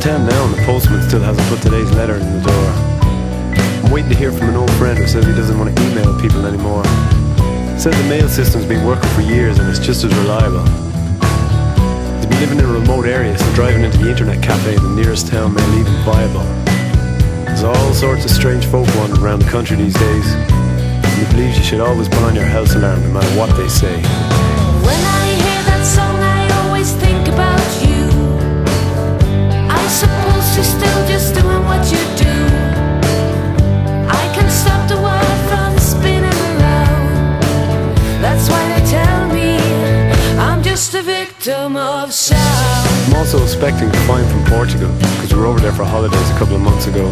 10 now and the postman still hasn't put today's letter in the door. I'm waiting to hear from an old friend who says he doesn't want to email people anymore. Says the mail system's been working for years and it's just as reliable. He's been living in a remote area, so driving into the internet cafe in the nearest town may leave him viable. There's all sorts of strange folk wandering around the country these days, and he believes you should always put on your house alarm no matter what they say. When I hear that song I always think about you. I suppose you're still just doing what you do. I can stop the world from spinning around. That's why they tell me I'm just a victim of sound. I'm also expecting a fine from Portugal, because we were over there for holidays a couple of months ago.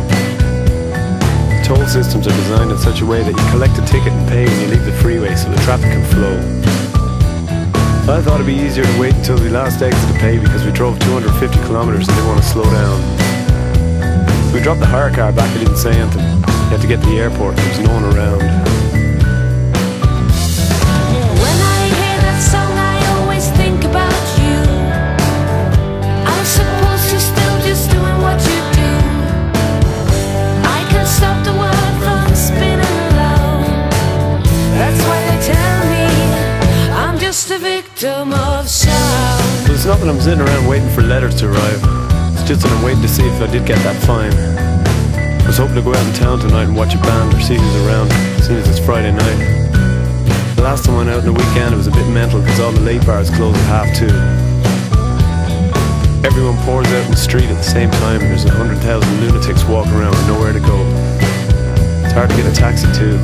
The toll systems are designed in such a way that you collect a ticket and pay when you leave the freeway so the traffic can flow. I thought it'd be easier to wait until the last exit to pay because we drove 250 kilometers and didn't want to slow down. So we dropped the hire car back, I didn't say anything. You had to get to the airport, there was no one around. When I hear that song I always think about you. I suppose you're still just doing what you do. I can stop the world from spinning around. That's why they tell me I'm just a victim of sound. But it's not that I'm sitting around waiting for letters to arrive. It's just that I'm waiting to see if I did get that fine. I was hoping to go out in town tonight and watch a band or see who's around, seeing as it's Friday night. The last time I went out on the weekend it was a bit mental because all the late bars closed at 2:30. Everyone pours out in the street at the same time and there's 100,000 lunatics walking around with nowhere to go. It's hard to get a taxi too.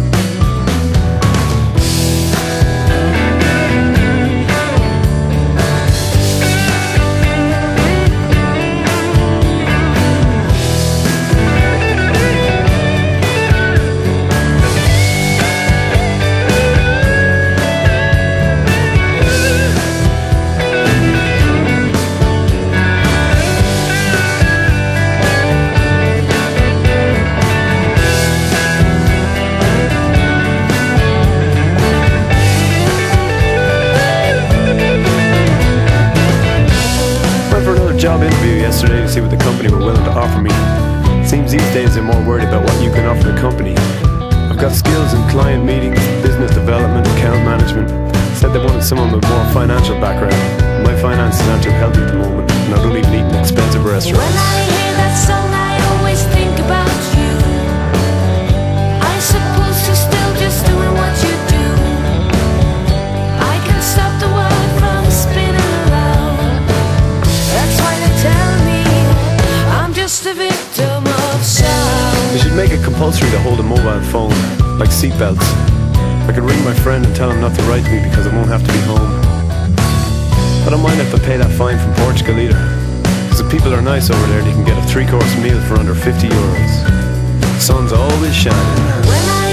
Job interview yesterday to see what the company were willing to offer me. Seems these days they're more worried about what you can offer the company. I've got skills in client meetings, business development, account management. Said they wanted someone with more financial background. My finances aren't too healthy at the moment, and I don't even eat in expensive restaurants. When I hear that song I always think about you. I suppose you're still just doing what you do. I can stop the world from spinning around. That's why they tell me I'm just a victim of sound. We should make it compulsory to hold a mobile phone, like seatbelts. I could ring my friend and tell him not to write to me because I won't have to be home. I don't mind if I pay that fine from Portugal either, because the people are nice over there and you can get a 3-course meal for under €50. The sun's always shining. When I